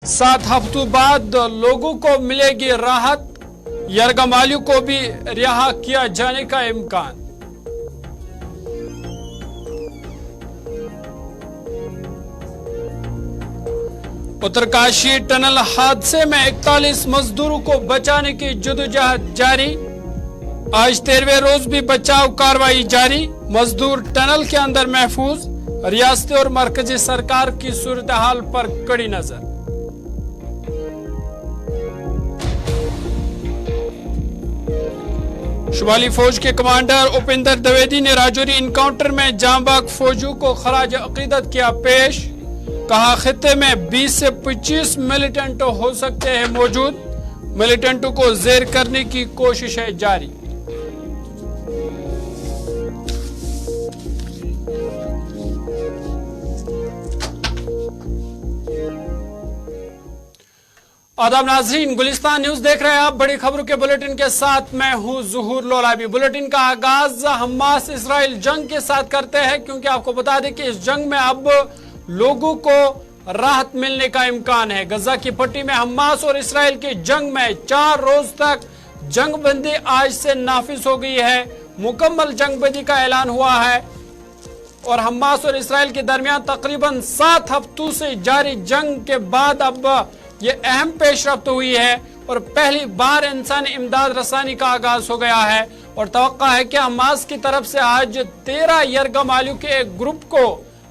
7 हफ्तों बाद लोगों को मिलेगी राहत, यरगमालियों को भी रिहा किया जाने का इम्कान। उत्तरकाशी टनल हादसे में 41 मजदूरों को बचाने की जद्दोजहद जारी। आज 13वें रोज भी बचाव कार्रवाई जारी। मजदूर टनल के अंदर महफूज। रियासती और मरकजी सरकार की सूरत हाल पर कड़ी नजर। शुमाली फौज के कमांडर उपिंदर द्विवेदी ने राजौरी इनकाउंटर में जांबाग फौजियों को खराज अकीदत किया पेश। कहा खित्ते में 20 से 25 मिलिटेंट हो सकते हैं मौजूद। मिलिटेंटों को जेर करने की कोशिशें जारी। आदाब नाजरीन, गुलिस्तान न्यूज देख रहे हैं आप। बड़ी खबरों के बुलेटिन के साथ मैं हूं ज़ुहूर लोलाबी। बुलेटिन का आगाज हमास इसराइल जंग के साथ करते हैं, क्योंकि आपको बता दें कि इस जंग में अब लोगों को राहत मिलने का इम्कान है। गजा की पट्टी में हमास और इसराइल की जंग में 4 रोज तक जंगबंदी आज से नाफिज हो गई है। मुकम्मल जंगबंदी का ऐलान हुआ है और हमास और इसराइल के दरमियान तकरीबन 7 हफ्तों से जारी जंग के बाद अब ये अहम पेशरफ्त हुई है और पहली बार इंसानी इमदाद रसानी का आगाज हो गया है। और तवक्का है कि हमास की तरफ से आज 13 यरगमालियों के एक ग्रुप को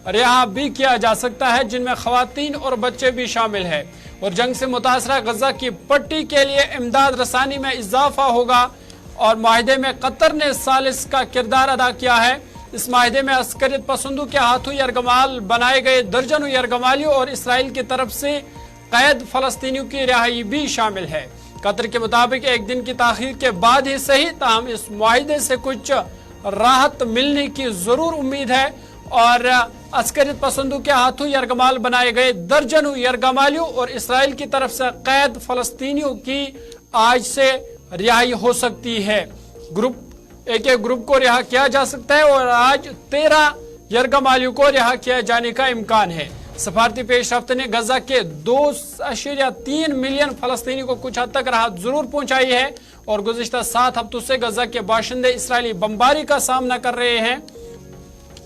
रिहा भी किया जा सकता है, जिनमें खवातीन और बच्चे भी शामिल है। और जंग से मुतासरा गजा की पट्टी के लिए इमदाद रसानी में इजाफा होगा। और माहिदे में कतर ने सालिस का किरदार अदा किया है। इस माहिदे में अस्करियत पसंदों के हाथों यरगमाल बनाए गए दर्जनों यरगमालियों और इसराइल की तरफ से कैद फलस्तीनियों की रिहाई भी शामिल है। कतर के मुताबिक एक दिन की ताखीर के बाद ही सही, ताहम इस मुआहिदे से कुछ राहत मिलने की जरूर उम्मीद है। और अस्करियत पसंदों के हाथों यरगमाल बनाए गए दर्जनों यरगमालियों और इसराइल की तरफ से कैद फलस्तीनियों की आज से रिहाई हो सकती है। एक ग्रुप को रिहा किया जा सकता है और आज 13 यरगमालियों को रिहा किया जाने का इम्कान है। सफारती पेशरफ्त ने गजा के 2.3 मिलियन फलस्तीनी को कुछ हद तक राहत जरूर पहुंचाई है। और गुज़िश्ता 7 हफ्तों से गजा के बाशिंदे इसराइली बमबारी का सामना कर रहे हैं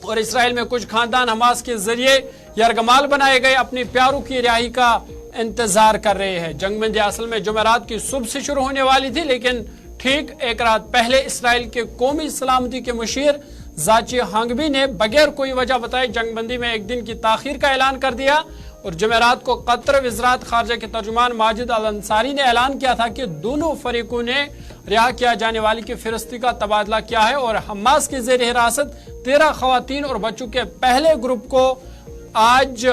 और इसराइल में कुछ खानदान हमास के जरिए यरगमाल बनाए गए अपने प्यारों की रिहाई का इंतजार कर रहे हैं। जंगबंदी असल में जुमेरात की सुबह से शुरू होने वाली थी, लेकिन ठीक एक रात पहले इसराइल के कौमी सलामती के मुशीर जाची हांगबी ने बगैर कोई वजह बताए जंगबंदी में एक दिन की ताखीर का ऐलान कर दिया। और जुमेरात को कतर वज़ारत खारजा के तर्जुमान माजिद अल अंसारी ने ऐलान किया था कि दोनों फरीकों ने रिहा किया जाने वाली की फिरस्ती का तबादला किया है और हमास की ज़ेर हिरासत 13 खवातीन और बच्चों के पहले ग्रुप को आज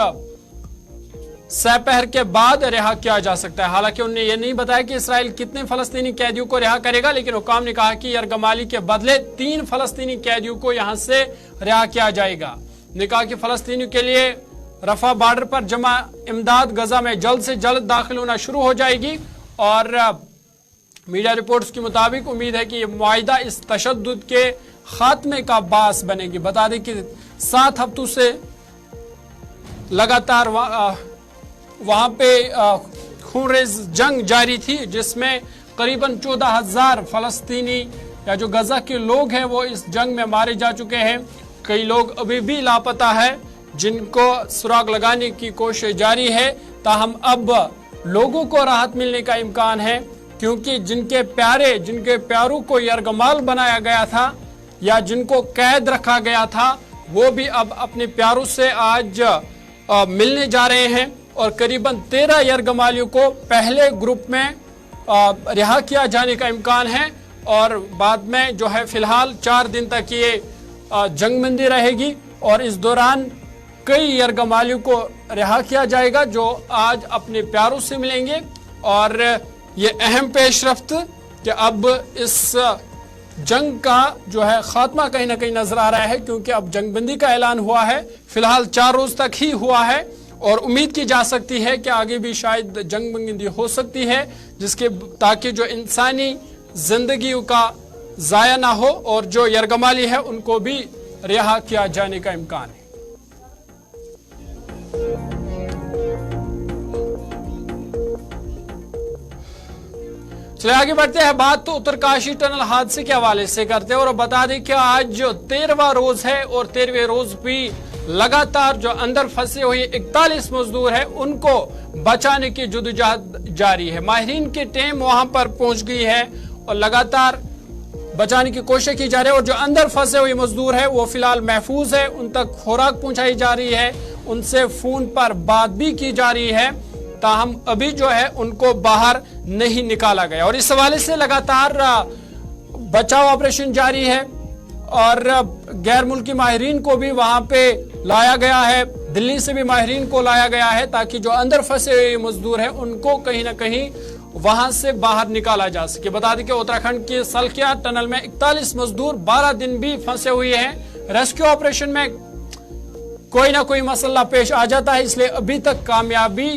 सपहर के बाद रिहा किया जा सकता है। हालांकि उन्होंने यह नहीं बताया कि इसराइल कितने फलस्तीनी कैदियों को रिहा करेगा, लेकिन हुकाम ने कहा कि यरगमाली के बदले 3 फलस्तीनी कैदियों को यहां से रिहा किया जाएगा। ने कहा कि फलस्तीनियों के लिए रफा बॉर्डर पर जमा इमदाद गजा में जल्द से जल्द दाखिल होना शुरू हो जाएगी। और मीडिया रिपोर्ट्स के मुताबिक उम्मीद है कि यह मुआहिदा इस तशद्दुद के खात्मे का बास बनेगी। बता दें कि 7 हफ्तों से लगातार वहां पे खूनरेज जंग जारी थी, जिसमें करीबन 14,000 फलस्तीनी या जो गजा के लोग हैं वो इस जंग में मारे जा चुके हैं। कई लोग अभी भी लापता है, जिनको सुराग लगाने की कोशिश जारी है। ताहम अब लोगों को राहत मिलने का इम्कान है, क्योंकि जिनके प्यारों को यरगमाल बनाया गया था या जिनको कैद रखा गया था, वो भी अब अपने प्यारों से आज मिलने जा रहे हैं। और करीबन 13 यरगमालियों को पहले ग्रुप में रिहा किया जाने का इम्कान है और बाद में जो है फिलहाल 4 दिन तक ये जंगबंदी रहेगी और इस दौरान कई यरगमालियों को रिहा किया जाएगा जो आज अपने प्यारों से मिलेंगे। और ये अहम पेशरफ्त कि अब इस जंग का जो है खात्मा कहीं ना कहीं नजर आ रहा है, क्योंकि अब जंगबंदी का ऐलान हुआ है। फिलहाल 4 रोज तक ही हुआ है और उम्मीद की जा सकती है कि आगे भी शायद जंगबंदी हो सकती है, जिसके ताकि जो इंसानी जिंदगियों का जाया ना हो और जो यरगमाली है उनको भी रिहा किया जाने का इम्कान है। चलिए आगे बढ़ते हैं, बात तो उत्तरकाशी टनल हादसे के हवाले से करते हैं और बता दें कि आज जो 13वां रोज है और 13वें रोज भी लगातार जो अंदर फंसे हुए 41 मजदूर हैं उनको बचाने की जद्दोजहद जारी है। माहिरीन की टीम वहां पर पहुंच गई है और लगातार बचाने की कोशिश की जा रही है और जो अंदर फंसे हुए मजदूर है वो फिलहाल महफूज है, उन तक खुराक पहुंचाई जा रही है, उनसे फोन पर बात भी की जा रही है, ताहम अभी जो है उनको बाहर नहीं निकाला गया और इस हवाले से लगातार बचाव ऑपरेशन जारी है और गैर मुल्की माहिरीन को भी वहां पे लाया गया है, दिल्ली से भी माहिरीन को लाया गया है ताकि जो अंदर फंसे हुए मजदूर हैं उनको कहीं ना कहीं वहां से बाहर निकाला जा सके। बता दें कि उत्तराखंड के सलखिया टनल में 41 मजदूर 12 दिन भी फंसे हुए हैं। रेस्क्यू ऑपरेशन में कोई ना कोई मसला पेश आ जाता है, इसलिए अभी तक कामयाबी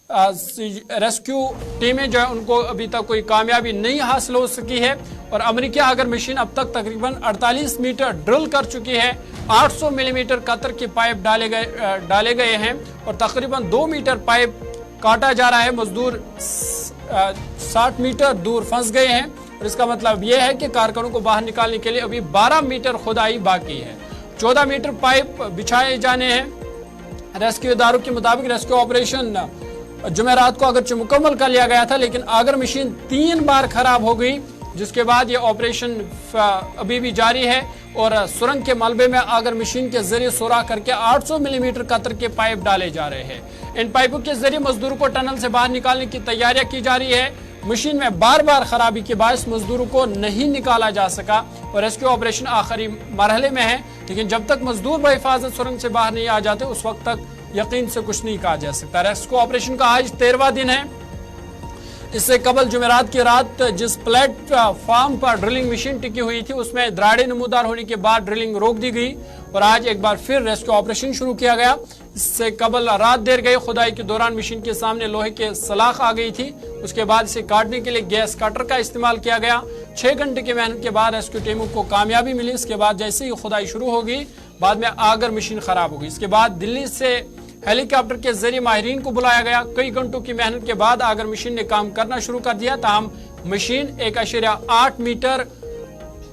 रेस्क्यू टीमें जो है उनको अभी तक कोई कामयाबी नहीं हासिल हो सकी है और अमेरिकी आगर मशीन अब तक तकरीबन 48 मीटर ड्रिल कर चुकी है, 800 मिलीमीटर कतर के पाइप डाले गए हैं और तकरीबन 2 मीटर पाइप काटा जा रहा है। मजदूर 60 मीटर दूर फंस गए हैं और इसका मतलब यह है कि कारकुनों को बाहर निकालने के लिए अभी 12 मीटर खुदाई बाकी है, 14 मीटर पाइप बिछाए जाने हैं। रेस्क्यू इदारों के मुताबिक रेस्क्यू ऑपरेशन जुमेरात को अगरचे मुकम्मल कर लिया गया था, लेकिन आगर मशीन 3 बार खराब हो गई, जिसके बाद ये ऑपरेशन अभी भी जारी है और सुरंग के मलबे में आगर मशीन के जरिए सुराख करके 800 मिलीमीटर कतर के पाइप डाले जा रहे हैं। इन पाइपों के जरिए मजदूरों को टनल से बाहर निकालने की तैयारियां की जा रही है। मशीन में बार बार खराबी के बायस मजदूरों को नहीं निकाला जा सका और रेस्क्यू ऑपरेशन आखिरी मरहले में है, लेकिन जब तक मजदूर बहिफाजत सुरंग से बाहर नहीं आ जाते उस वक्त तक यकीन से कुछ नहीं कहा जा सकता। रेस्क्यू ऑपरेशन का आज 13वां दिन है। इससे कबल जुमेरात की रात जिस प्लेटफॉर्म पर ड्रिलिंग मशीन टिकी हुई थी उसमें दराड़े नमूदार होने के बाद ड्रिलिंग रोक दी गई और आज एक बार फिर रेस्क्यू ऑपरेशन शुरू किया गया। इससे कबल रात देर गई, खुदाई के दौरान मशीन के सामने लोहे के सलाख आ गई थी, उसके बाद इसे काटने के लिए गैस कटर का इस्तेमाल किया गया। 6 घंटे की मेहनत के बाद रेस्क्यू टीमों को कामयाबी मिली। इसके बाद जैसे ही खुदाई शुरू होगी बाद में आगर मशीन खराब हो गई। इसके बाद दिल्ली से हेलीकॉप्टर के जरिए माहिरीन को बुलाया गया। कई घंटों की मेहनत के बाद आगर मशीन ने काम करना शुरू कर दिया, ताहम मशीन 1.8 मीटर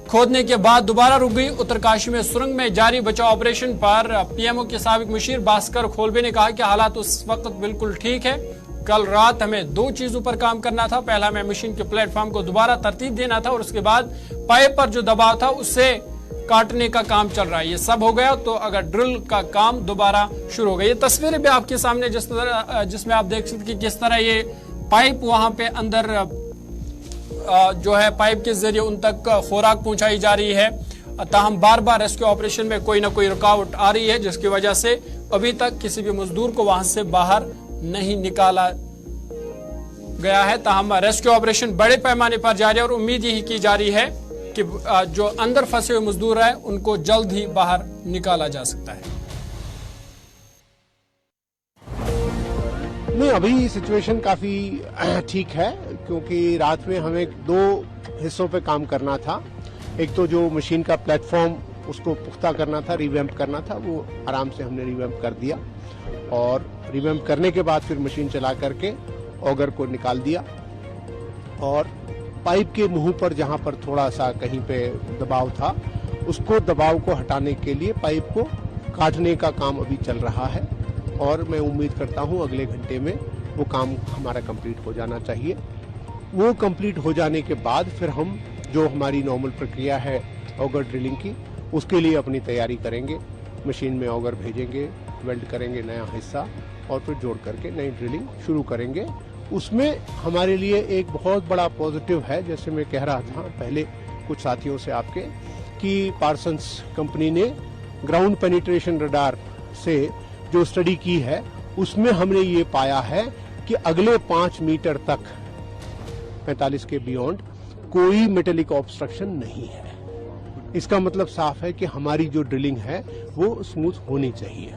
खोदने के बाद दोबारा रुक गई। उत्तरकाशी में सुरंग में जारी बचाव ऑपरेशन पर पीएमओ के साबिक मुशीर भास्कर खोलबे ने कहा कि हालात उस वक्त बिल्कुल ठीक है। कल रात हमें 2 चीजों पर काम करना था, पहला हमें मशीन के प्लेटफॉर्म को दोबारा तरतीब देना था और उसके बाद पाइप पर जो दबाव था उससे काटने का काम चल रहा है। ये सब हो गया तो अगर ड्रिल का काम दोबारा शुरू हो गया। ये तस्वीरें भी आपके सामने जिसमें आप देख सकते कि किस तरह ये पाइप वहां पे अंदर जो है पाइप के जरिए उन तक खुराक पहुंचाई जा रही है। ताहम बार बार रेस्क्यू ऑपरेशन में कोई ना कोई रुकावट आ रही है, जिसकी वजह से अभी तक किसी भी मजदूर को वहां से बाहर नहीं निकाला गया है। ताहम रेस्क्यू ऑपरेशन बड़े पैमाने पर जारी है और उम्मीद यही की जा रही है कि जो अंदर फंसे हुए मजदूर हैं उनको जल्द ही बाहर निकाला जा सकता है। नहीं, अभी सिचुएशन काफी ठीक है क्योंकि रात में हमें 2 हिस्सों पे काम करना था। एक तो जो मशीन का प्लेटफॉर्म उसको पुख्ता करना था, रिवैम्प करना था, वो आराम से हमने रिवैम्प कर दिया और रिवैम्प करने के बाद फिर मशीन चला करके ऑगर को निकाल दिया और पाइप के मुंह पर जहां पर थोड़ा सा कहीं पे दबाव था उसको दबाव को हटाने के लिए पाइप को काटने का काम अभी चल रहा है और मैं उम्मीद करता हूं अगले घंटे में वो काम हमारा कंप्लीट हो जाना चाहिए। वो कंप्लीट हो जाने के बाद फिर हम जो हमारी नॉर्मल प्रक्रिया है ऑगर ड्रिलिंग की उसके लिए अपनी तैयारी करेंगे। मशीन में ऑगर भेजेंगे, वेल्ड करेंगे नया हिस्सा और फिर जोड़ करके नई ड्रिलिंग शुरू करेंगे। उसमें हमारे लिए एक बहुत बड़ा पॉजिटिव है, जैसे मैं कह रहा था पहले कुछ साथियों से आपके, कि पार्सन्स कंपनी ने ग्राउंड पेनिट्रेशन रडार से जो स्टडी की है उसमें हमने ये पाया है कि अगले 5 मीटर तक 45 के बियॉन्ड कोई मेटेलिक ऑब्स्ट्रक्शन नहीं है। इसका मतलब साफ है कि हमारी जो ड्रिलिंग है वो स्मूथ होनी चाहिए,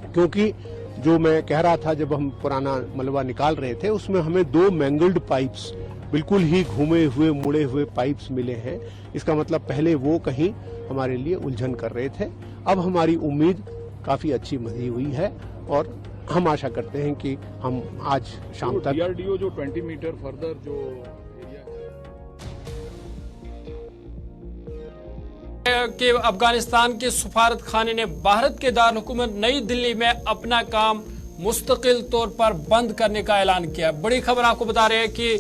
क्योंकि जो मैं कह रहा था जब हम पुराना मलबा निकाल रहे थे उसमें हमें 2 मैंगल्ड पाइप्स, बिल्कुल ही घूमे हुए मुड़े हुए पाइप्स मिले हैं। इसका मतलब पहले वो कहीं हमारे लिए उलझन कर रहे थे। अब हमारी उम्मीद काफी अच्छी बनी हुई है और हम आशा करते हैं कि हम आज शाम तक DRDO जो 20 मीटर फर्दर जो एरिया हैं कि अफगानिस्तान के सफारत खाने ने भारत के दारहुकूमत नई दिल्ली में अपना काम मुस्तकिल तौर पर बंद करने का ऐलान किया। बड़ी खबर आपको बता रहे हैं कि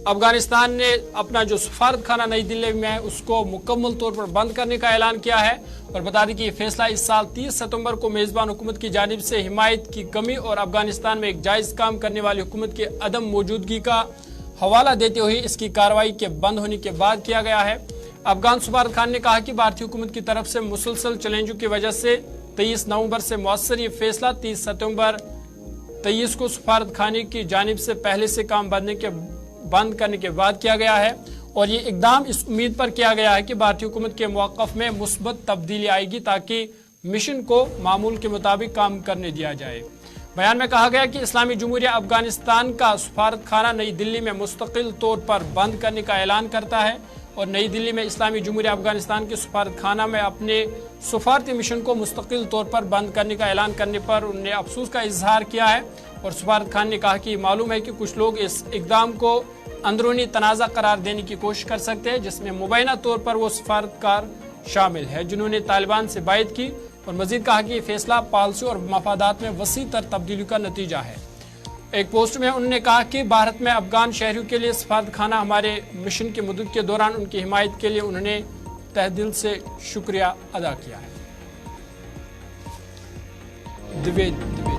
अफगानिस्तान ने अपना जो सफारत खाना नई दिल्ली में है उसको मुकम्मल तौर पर बंद करने का ऐलान किया है। और बता दें कि ये फैसला इस साल 30 सितंबर को मेजबान हुकूमत की जानिब से हिमायत की कमी और अफगानिस्तान में एक जायज काम करने वाली हुकूमत की अदम मौजूदगी का हवाला देते हुए इसकी कार्रवाई के बंद होने के बाद किया गया है। अफगान सफारत खान ने कहा कि भारतीय हुकूमत की तरफ से मुसलसल चैलेंजों की वजह से 23 नवंबर से मौसर ये फैसला 30 सितंबर 23 को सफारत खाने की जानिब से पहले से काम बंद करने के बाद किया गया है। और ये इकदाम इस उम्मीद पर किया गया है कि भारतीय हुकूमत के मौक़िफ़ में मुस्बत तब्दीली आएगी ताकि मिशन को मामूल के मुताबिक काम करने दिया जाए। बयान में कहा गया कि इस्लामी जमहूरिया अफगानिस्तान का सफारत खाना नई दिल्ली में मुस्तकिल तौर पर बंद करने का ऐलान करता है और नई दिल्ली में इस्लामी जमहूरिया अफगानिस्तान के सफारत खाना में अपने सफारती मिशन को मुस्तकिल तौर पर बंद करने का ऐलान करने पर उन्होंने अफसोस का इजहार किया है। और सफारत खान ने कहा कि मालूम है कि कुछ लोग इस इकदाम को अंदरूनी तनाज़ा करार देने की कोशिश कर सकते हैं, जिसमें मुबैना तौर पर वो सफारतकार शामिल है जिन्होंने तालिबान से बायत की। और मजीद कहा कि ये फैसला पॉलिसी और मफादात में वसी तर तब्दीली का नतीजा है। एक पोस्ट में उन्होंने कहा कि भारत में अफगान शहरियों के लिए सफारत खाना हमारे मिशन की मुद्दत के दौरान उनकी हिमायत के लिए उन्होंने तहे दिल से शुक्रिया अदा किया है। द्विवेदी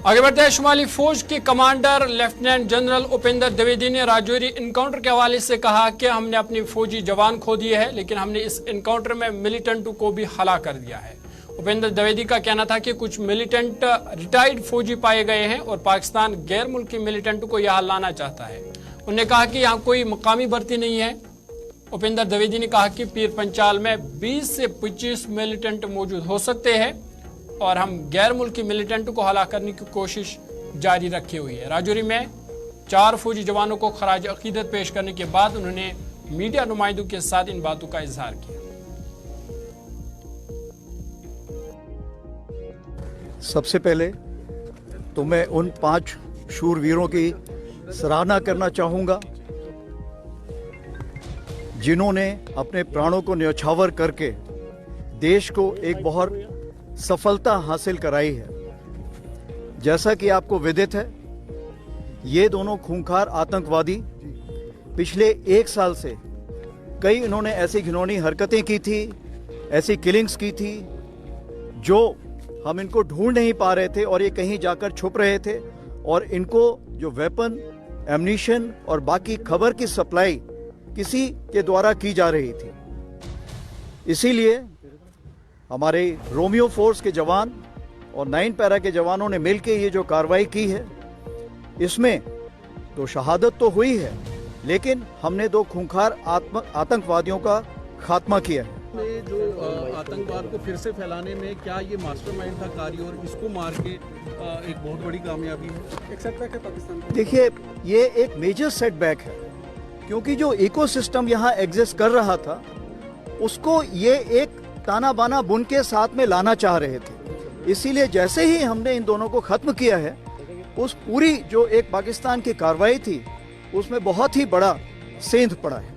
आगे बढ़ते हैं। शुमाली फौज के commander lieutenant general Upendra Dwivedi ने राजौरी इनकाउंटर के हवाले से कहा कि हमने अपनी फौजी जवान खो दिए हैं, लेकिन हमने इस इनकाउंटर में मिलिटेंटों को भी हला कर दिया है। उपेंद्र द्विवेदी का कहना था कि कुछ मिलिटेंट रिटायर्ड फौजी पाए गए हैं और पाकिस्तान गैर मुल्की मिलिटेंटों को यहाँ लाना चाहता है। उन्होंने कहा कि यहाँ कोई मकामी भर्ती नहीं है। उपेंद्र द्विवेदी ने कहा कि पीर पंचाल में 20 से 25 मिलिटेंट मौजूद हो सकते हैं और हम गैर मुल्की मिलिटेंट को हला करने की कोशिश जारी रखी हुई है। राजौरी में 4 फौजी जवानों को खराज अकीदत पेश करने के बाद उन्होंने मीडिया नुमाइंदों के साथ इन बातों का इजहार किया। सबसे पहले तो मैं उन 5 शूरवीरों की सराहना करना चाहूँगा जिन्होंने अपने प्राणों को न्यौछावर करके देश को एक बहुत सफलता हासिल कराई है। जैसा कि आपको विदित है, ये दोनों खूंखार आतंकवादी पिछले 1 साल से कई इन्होंने ऐसी घिनौनी हरकतें की थी, ऐसी किलिंग्स की थी जो हम इनको ढूंढ नहीं पा रहे थे और ये कहीं जाकर छुप रहे थे। और इनको जो वेपन, एम्यूनिशन और बाकी खबर की सप्लाई किसी के द्वारा की जा रही थी। इसीलिए हमारे रोमियो फोर्स के जवान और 9 पैरा के जवानों ने मिलकर ये जो कार्रवाई की है, इसमें तो शहादत तो हुई है, लेकिन हमने 2 खूंखार आतंकवादियों का खात्मा किया है। जो आतंकवाद को फिर से फैलाने में क्या ये मास्टरमाइंड था कार्य और इसको मार के एक बहुत बड़ी कामयाबी है? एक सेटबैक है पाकिस्तान का। देखिए, ये एक मेजर सेटबैक है क्योंकि जो इकोसिस्टम यहाँ एग्जिस्ट कर रहा था उसको ये एक ताना बाना बुन के साथ में लाना चाह रहे थे। इसीलिए जैसे ही हमने इन दोनों को खत्म किया है, उस पूरी जो एक पाकिस्तान की कार्रवाई थी उसमें बहुत ही बड़ा सेंध पड़ा है।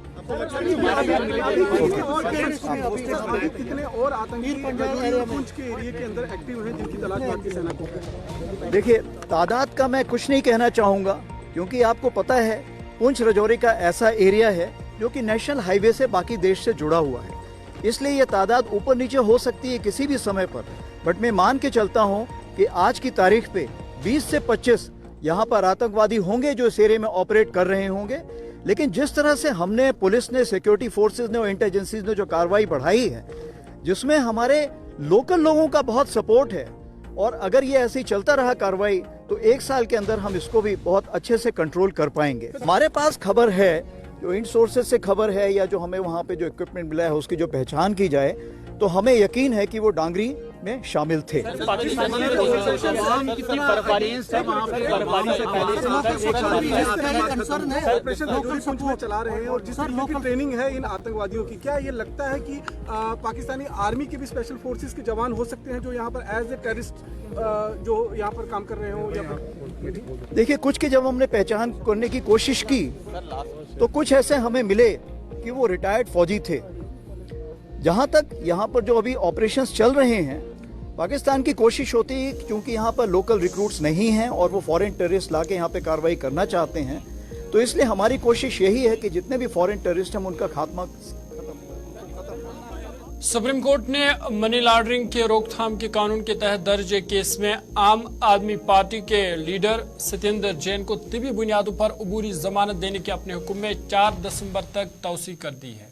कितने और आतंकी पुंछ के एरिया के अंदर एक्टिव हैं जिनकी तलाश भारतीय सेना को? देखिए, तादाद का मैं कुछ नहीं कहना चाहूँगा क्योंकि आपको पता है पुंछ राजौरी का ऐसा एरिया है जो कि नेशनल हाईवे से बाकी देश से जुड़ा हुआ है, इसलिए ये तादाद ऊपर नीचे हो सकती है किसी भी समय पर। बट मैं मान के चलता हूँ कि आज की तारीख पे 20 से 25 यहाँ पर आतंकवादी होंगे जो इस एरिया में ऑपरेट कर रहे होंगे। लेकिन जिस तरह से हमने, पुलिस ने, सिक्योरिटी फोर्सेस ने और इंटेलिजेंसीज ने जो कार्रवाई बढ़ाई है, जिसमें हमारे लोकल लोगों का बहुत सपोर्ट है, और अगर ये ऐसे ही चलता रहा कार्रवाई तो 1 साल के अंदर हम इसको भी बहुत अच्छे से कंट्रोल कर पाएंगे। हमारे पास खबर है, जो इन सोर्सेज से खबर है या जो हमें वहाँ पे जो इक्विपमेंट मिला है उसकी जो पहचान की जाए तो हमें यकीन है कि वो डांगरी में शामिल थे। चला रहे हैं और जिस तरीके की ट्रेनिंग है इन आतंकवादियों की, क्या ये लगता है कि पाकिस्तानी आर्मी के भी स्पेशल फोर्सेस के जवान हो सकते हैं जो यहाँ पर एज ए टेररिस्ट जो यहाँ पर काम कर रहे हो? देखिए, कुछ की जब हमने पहचान करने की कोशिश की तो कुछ ऐसे हमें मिले कि वो रिटायर्ड फौजी थे। जहां तक यहाँ पर जो अभी ऑपरेशंस चल रहे हैं, पाकिस्तान की कोशिश होती है क्योंकि यहाँ पर लोकल रिक्रूट्स नहीं हैं और वो फॉरेन टेररिस्ट लाके यहाँ पे कार्रवाई करना चाहते हैं, तो इसलिए हमारी कोशिश यही है कि जितने भी फॉरेन टेररिस्ट हैं उनका खात्मा। सुप्रीम कोर्ट ने मनी लॉन्ड्रिंग के रोकथाम के कानून के तहत दर्ज एक केस में आम आदमी पार्टी के लीडर सत्येंद्र जैन को तिबी बुनियादों पर अबूरी जमानत देने के अपने हुक्म में 4 दिसंबर तक तौसी कर दी है।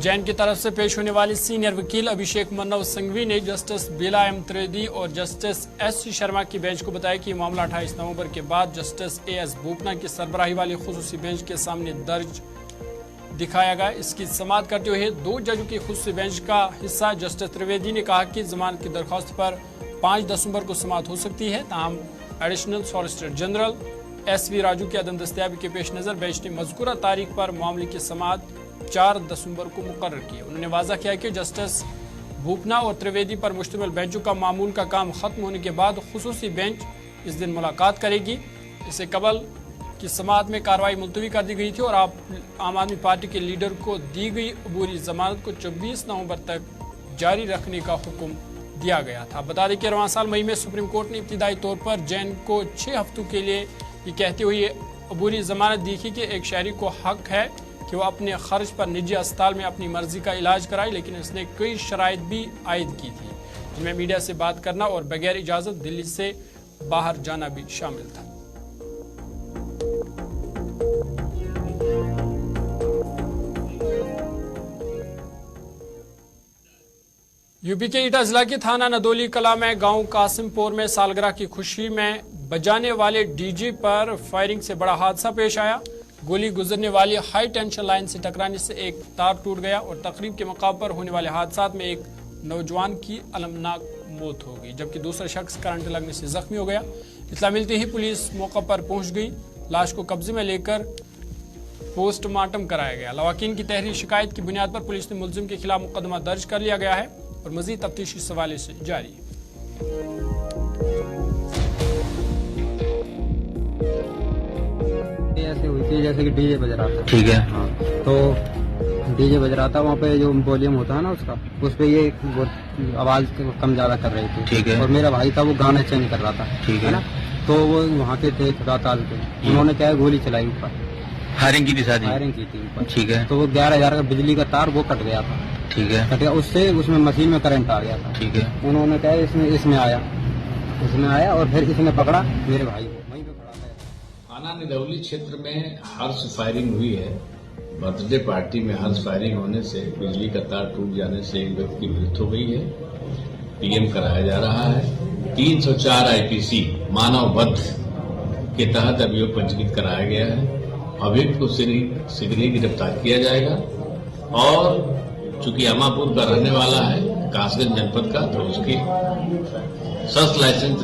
जैन की तरफ से पेश होने वाली सीनियर वकील अभिषेक मन्नव संघवी ने जस्टिस बेला एम त्रिवेदी और जस्टिस एस शर्मा की बेंच को बताया कि मामला 28 नवंबर के बाद जस्टिस एएस बोपन्ना की सरबराही वाली खुसूसी बेंच के सामने दर्ज दिखाया गया। इसकी समाअत करते हुए 2 जजों की खुसूसी बेंच का हिस्सा जस्टिस त्रिवेदी ने कहा कि जमानत की दरख्वास्त पर 5 दिसंबर को समाअत हो सकती है। ताहम additional solicitor general SV Raju की अदम दस्तयाबी के पेश नजर बेंच ने मज़कूरा तारीख पर मामले की समाअत 4 दिसंबर को मुकर्रर की। उन्होंने वाज़ा किया कि जस्टिस बोपन्ना और त्रिवेदी पर मुश्तमिल बेंचों का मामूल का काम खत्म होने के बाद खुसूसी बेंच इस दिन मुलाकात करेगी। इससे कबल की समाअत में कार्रवाई मुलतवी कर दी गई थी और आम आदमी पार्टी के लीडर को दी गई अबूरी जमानत को 24 नवंबर तक जारी रखने का हुक्म दिया गया था। बता दें कि रवां साल मई में सुप्रीम कोर्ट ने इब्तिदाई तौर पर जैन को 6 हफ्तों के लिए ये कहते हुए अबूरी जमानत दी थी कि एक शहरी को हक है कि वो अपने खर्च पर निजी अस्पताल में अपनी मर्जी का इलाज कराए, लेकिन इसने कई शराइत भी आयद की थी जिनमें मीडिया से बात करना और बगैर इजाजत दिल्ली से बाहर जाना भी शामिल था। यूपी के ईटा जिला के थाना नदोली कला में गांव कासिमपुर में सालगिरह की खुशी में बजाने वाले डीजे पर फायरिंग से बड़ा हादसा पेश आया। गोली गुजरने वाली हाई टेंशन लाइन से टकराने से एक तार टूट गया और तकरीब के मकाम पर होने वाले हादसा में एक नौजवान की अलमनाक मौत हो गई, जबकि दूसरा शख्स करंट लगने से जख्मी हो गया। इत्तला मिलते ही पुलिस मौके पर पहुंच गई। लाश को कब्जे में लेकर पोस्टमार्टम कराया गया। लवाकिन की तहरीर शिकायत की बुनियाद पर पुलिस ने मुलजिम के खिलाफ मुकदमा दर्ज कर लिया गया है और मजीद तफ्तीश इस हवाले से जारी है। ऐसे हुई थी जैसे कि डीजे बज रहा था। ठीक है। हाँ, तो डीजे बज रहा था, वहाँ पे जो वॉल्यूम होता है ना उसका, उस पे ये आवाज कम ज्यादा कर रही थी। ठीक है। और मेरा भाई था वो गाना चेंज कर रहा था। ठीक है ना, तो वो वहाँ के थे खुदाताल के, उन्होंने क्या है गोली चलाई ऊपर, फायरिंग की थी शादी। फायरिंग की थी ऊपर। ठीक है। तो वो 11,000 का बिजली का तार वो कट गया था। ठीक है। कट गया, उससे उसमें मशीन में करंट आ गया था। ठीक है। उन्होंने क्या है इसमें आया और फिर इसने पकड़ा मेरे भाई को, वहीं पे खड़ा था। थाना निदौली क्षेत्र में हर्ष फायरिंग हुई है। बर्थडे पार्टी में हर्ष फायरिंग होने से बिजली का तार टूट जाने से एक व्यक्ति की मृत्यु हो गई है। पीएम कराया जा रहा है। 304 IPC मानव वध के तहत अभियोग पंजीकृत कराया गया है। अभियुक्त को शीघ्र ही गिरफ्तार किया जाएगा और चूंकि अमापुर का रहने वाला है, कासगंज जनपद का, तो उसकी शस्त्र लाइसेंस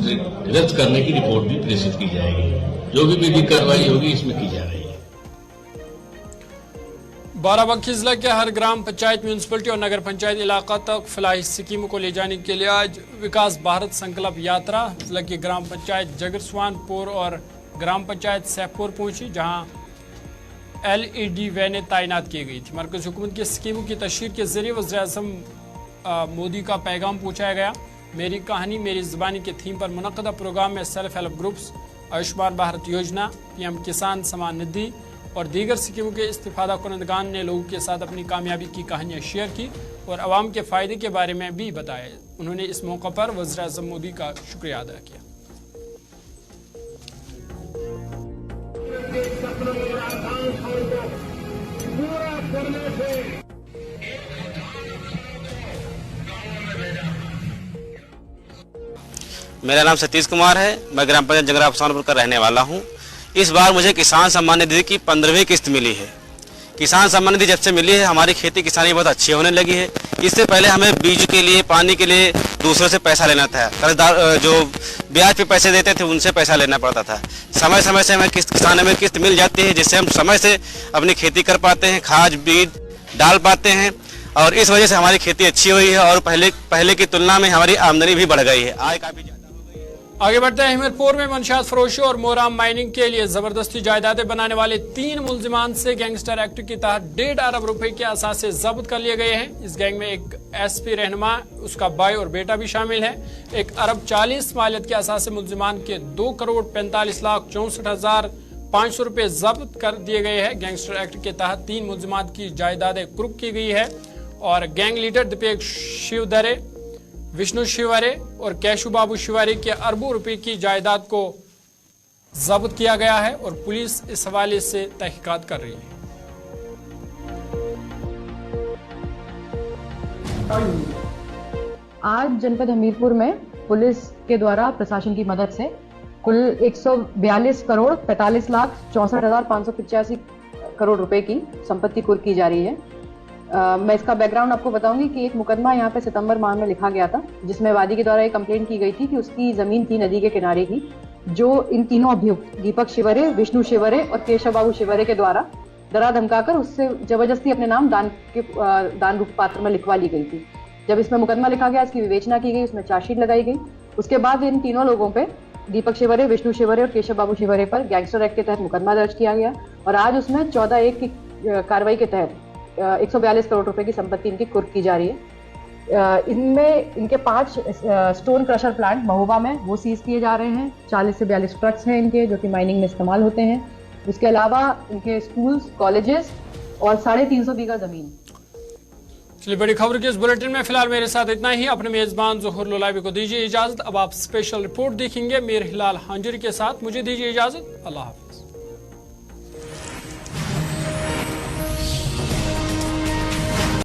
रद्द करने की रिपोर्ट भी प्रेषित की जाएगी। जो भी विधिक कार्रवाई होगी इसमें की जा रही है। बाराबंकी जिला के हर ग्राम पंचायत, म्यूनिसिपलिटी और नगर पंचायत इलाका तक फलाही स्कीमों को ले जाने के लिए आज विकास भारत संकल्प यात्रा जिला की ग्राम पंचायत जगरसवानपुर और ग्राम पंचायत सैफपुर पहुंची, जहां LED वैनें तैनात की गई थी। मरकज़ हुकूमत की स्कीमों की तशहीर के जरिए वज़ीर-ए-आज़म मोदी का पैगाम पहुंचाया गया। मेरी कहानी मेरी ज़बानी के थीम पर मुनक़दा प्रोग्राम में self help groups, Ayushman Bharat योजना, PM किसान सम्मान निधि और दीगर स्कीमों के इस्तिफादा कुनंदगान ने लोगों के साथ अपनी कामयाबी की कहानियां शेयर की और आवाम के फ़ायदे के बारे में भी बताया। उन्होंने इस मौके पर वज़ीर-ए-आज़म मोदी का शुक्रिया अदा किया। मेरा नाम सतीश कुमार है। मैं ग्राम पंचायत जगरसवानपुर का रहने वाला हूं। इस बार मुझे किसान सम्मान निधि की 15वीं किस्त मिली है। किसान सम्मान निधि जब से मिली है हमारी खेती किसानी बहुत अच्छी होने लगी है। इससे पहले हमें बीज के लिए, पानी के लिए दूसरों से पैसा लेना था। कर्जदार जो ब्याज पे पैसे देते थे उनसे पैसा लेना पड़ता था। समय समय से हमें किसान हमें किस्त मिल जाती है, जिससे हम समय से अपनी खेती कर पाते हैं, खाद बीज डाल पाते हैं और इस वजह से हमारी खेती अच्छी हुई है और पहले की तुलना में हमारी आमदनी भी बढ़ गई है, आय काफी ज्यादा हो गई है। आगे बढ़ते हैं। हिमरपुर में मंशियात फरोशी और मोराम माइनिंग के लिए जबरदस्ती जायदादें बनाने वाले 3 मुलजिमान से गैंगस्टर एक्ट के तहत 1.5 अरब रुपए के असासे जब्त कर लिए गए हैं। इस गैंग में एक एसपी रहनुमा, उसका भाई और बेटा भी शामिल है। 1 अरब 40 मालियत के असासे मुलजिमान के 2 करोड़ 45 लाख 64,500 रुपए जब्त कर दिए गए हैं। गैंगस्टर एक्ट के तहत 3 मुलजिमान की जायदादें कुर्क की गई है और गैंग लीडर दीपक शिवदरे, विष्णु शिवरे और केशु बाबू शिवरे के अरबों रुपए की जायदाद को जब्त किया गया है और पुलिस इस हवाले से तहकीकात कर रही है। आज जनपद हमीरपुर में पुलिस के द्वारा प्रशासन की मदद से कुल 142 करोड़ 45 लाख 64,585 करोड़ रुपए की संपत्ति कुर्क की जा रही है। मैं इसका बैकग्राउंड आपको बताऊंगी कि एक मुकदमा यहाँ पे सितंबर माह में लिखा गया था, जिसमें वादी के द्वारा एक कंप्लेंट की गई थी कि उसकी जमीन थी नदी के किनारे की, जो इन तीनों अभियुक्त दीपक शिवरे, विष्णु शिवरे और केशव बाबू शिवरे के द्वारा डरा धमकाकर उससे जबरदस्ती अपने नाम दान रूप पात्र में लिखवा ली गई थी। जब इसमें मुकदमा लिखा गया, इसकी विवेचना की गई, उसमें चार्जशीट लगाई गई। उसके बाद इन तीनों लोगों पे, दीपक शिवरे, विष्णु शिवरे और केशव बाबू शिवरे पर गैंगस्टर एक्ट के तहत मुकदमा दर्ज किया गया और आज उसमें 14(1) की कार्रवाई के तहत 142 करोड़ रुपए की संपत्ति इनकी कुर्क की जा रही है। इनमें इनके 5 स्टोन क्रशर प्लांट महोबा में वो सीज किए जा रहे हैं। 40 से 42 ट्रक्स हैं इनके, जो कि माइनिंग में इस्तेमाल होते हैं। उसके अलावा इनके स्कूल्स, कॉलेजेस और 350 बीघा जमीन। चलिए, बड़ी खबर के इस बुलेटिन में फिलहाल मेरे साथ इतना ही। अपने मेजबान ज़ुहूर लोलाबी को दीजिए इजाजत। अब आप स्पेशल रिपोर्ट देखेंगे मीर हिलाल हांजरी के साथ। मुझे दीजिए इजाजत। अल्लाह हाफ़िज़।